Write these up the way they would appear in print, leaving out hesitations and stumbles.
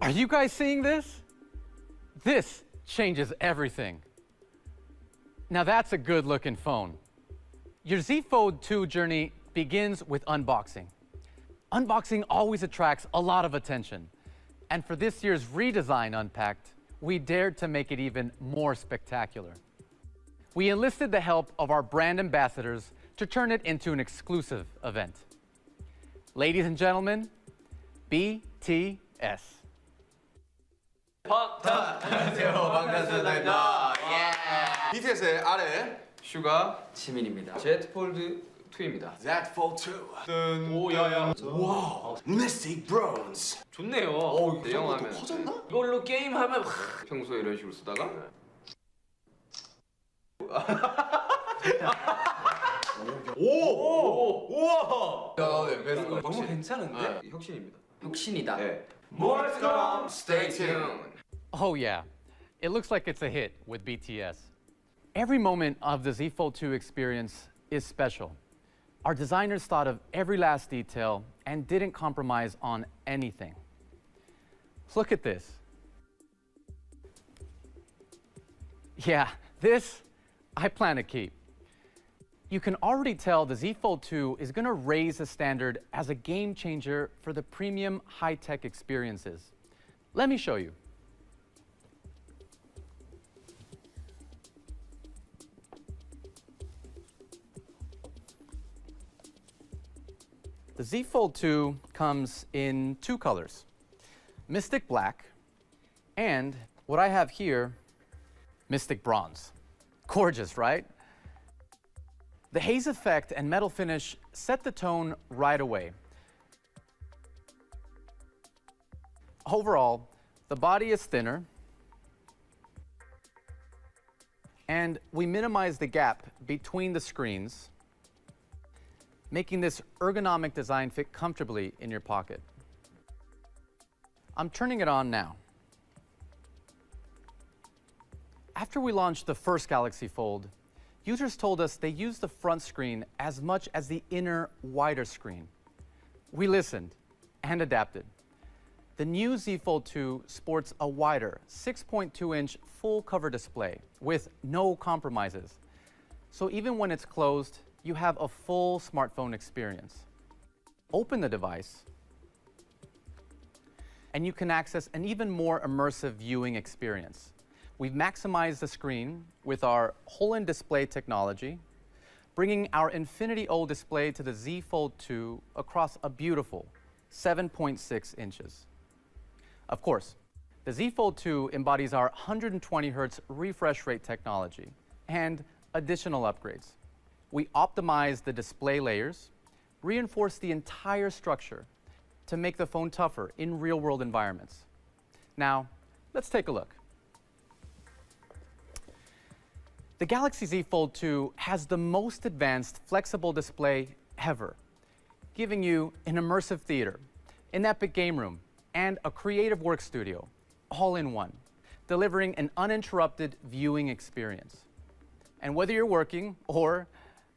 Are you guys seeing this? This changes everything. Now that's a good looking phone. Your Z Fold 2 journey begins with unboxing. Unboxing always attracts a lot of attention. And for this year's redesign Unpacked, we dared to make it even more spectacular. We enlisted the help of our brand ambassadors to turn it into an exclusive event. Ladies and gentlemen, BTS. 안녕하세요, 방탄소년단입니다. BTS의 아래 슈가 지민입니다. Z 폴드 2입니다. Z Fold 2. 오야야. 와우. Mystic Bronze. 좋네요. 대형 더 화면. 커졌나? 이걸로 게임하면 평소에 이런 식으로 쓰다가 오! 우와! 야, 네, 베스트. 너무 괜찮은데? 혁신입니다. 혁신이다. 네. More to come. Stay tuned. Oh yeah, it looks like it's a hit with BTS. Every moment of the Z Fold 2 experience is special. Our designers thought of every last detail and didn't compromise on anything. Look at this. Yeah, this I plan to keep. You can already tell the Z Fold 2 is going to raise the standard as a game changer for the premium high-tech experiences. Let me show you. The Z Fold 2 comes in two colors, Mystic Black and what I have here, Mystic Bronze. Gorgeous, right? The haze effect and metal finish set the tone right away. Overall, the body is thinner, and we minimize the gap between the screens, making this ergonomic design fit comfortably in your pocket. I'm turning it on now. After we launched the first Galaxy Fold, users told us they used the front screen as much as the inner, wider screen. We listened and adapted. The new Z Fold 2 sports a wider 6.2-inch full cover display with no compromises. So even when it's closed, you have a full smartphone experience. Open the device, and you can access an even more immersive viewing experience. We've maximized the screen with our whole-in display technology, bringing our Infinity O display to the Z Fold 2 across a beautiful 7.6 inches. Of course, the Z Fold 2 embodies our 120 Hz refresh rate technology and additional upgrades. We optimize the display layers, reinforce the entire structure to make the phone tougher in real-world environments. Now, let's take a look. The Galaxy Z Fold 2 has the most advanced flexible display ever, giving you an immersive theater, an epic game room, and a creative work studio, all in one, delivering an uninterrupted viewing experience. And whether you're working or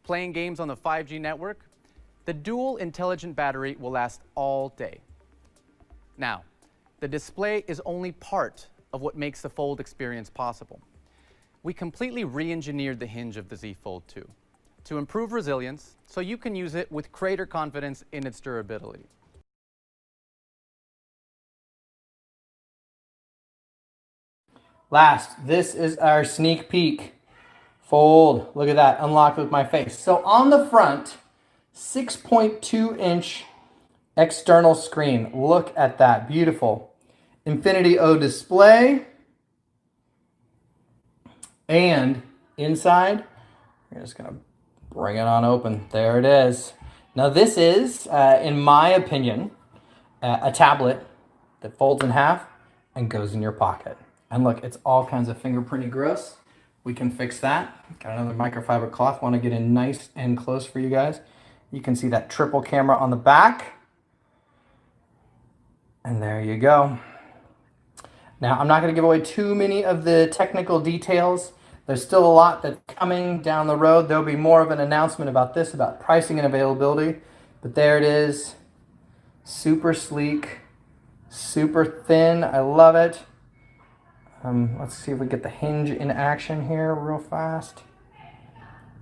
playing games on the 5G network, the dual intelligent battery will last all day. Now, the display is only part of what makes the Fold experience possible. We completely re-engineered the hinge of the Z Fold 2 to improve resilience so you can use it with greater confidence in its durability. Last, this is our sneak peek. Fold, look at that, unlocked with my face. So on the front, 6.2-inch external screen. Look at that, beautiful. Infinity O display. And inside, we're just gonna bring it on open. There it is. Now this is, in my opinion, a tablet that folds in half and goes in your pocket. And look, it's all kinds of fingerprinty gross. We can fix that. Got another microfiber cloth. Want to get in nice and close for you guys. You can see that triple camera on the back. And there you go. Now, I'm not going to give away too many of the technical details. There's still a lot that's coming down the road. There'll be more of an announcement about this, about pricing and availability. But there it is. Super sleek, Super thin. I love it. Let's see if we get the hinge in action here real fast.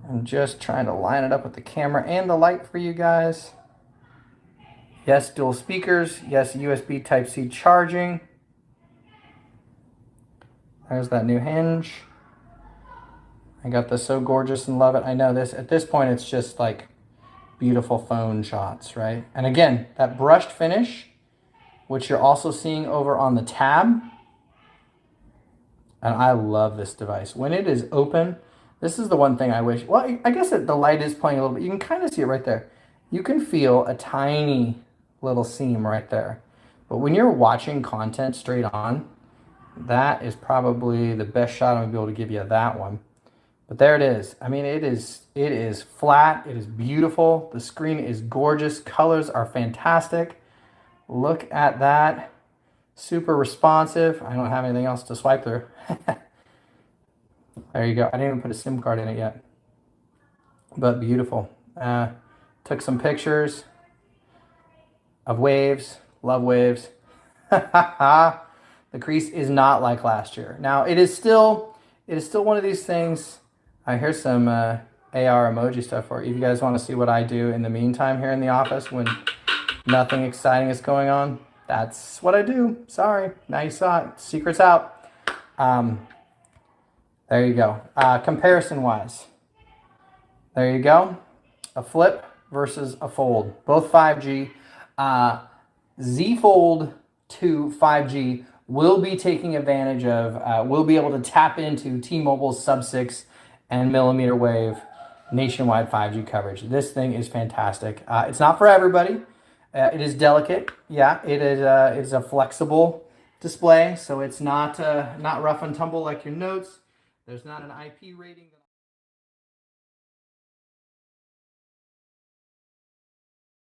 I'm just trying to line it up with the camera and the light for you guys. Yes, dual speakers. Yes, USB Type-C charging. There's that new hinge. I got this so gorgeous and love it. I know this, at this point, it's just like beautiful phone shots, right? And again, that brushed finish, which you're also seeing over on the tab. And I love this device. When it is open, this is the one thing I wish, well, I guess the light is playing a little bit. You can kind of see it right there. You can feel a tiny little seam right there. But when you're watching content straight on, that is probably the best shot I'm gonna be able to give you, that one. But there it is. I mean, it is flat, it is beautiful. The screen is gorgeous, colors are fantastic. Look at that. Super responsive. I don't have anything else to swipe through. There you go. I didn't even put a SIM card in it yet. But beautiful. Took some pictures of waves. Love waves. The crease is not like last year. Now, it is still one of these things. Here's some AR emoji stuff for you. If you guys want to see what I do in the meantime here in the office when nothing exciting is going on, that's what I do. Sorry. Now you saw it. Secret's out. There you go. Comparison-wise, there you go. A flip versus a fold. Both 5G. Z Fold 2 5G will be taking advantage of, will be able to tap into T-Mobile's sub-6 and millimeter wave nationwide 5G coverage. This thing is fantastic. It's not for everybody. It is delicate. Yeah, it's a flexible display, so it's not rough and tumble like your notes. There's not an IP rating.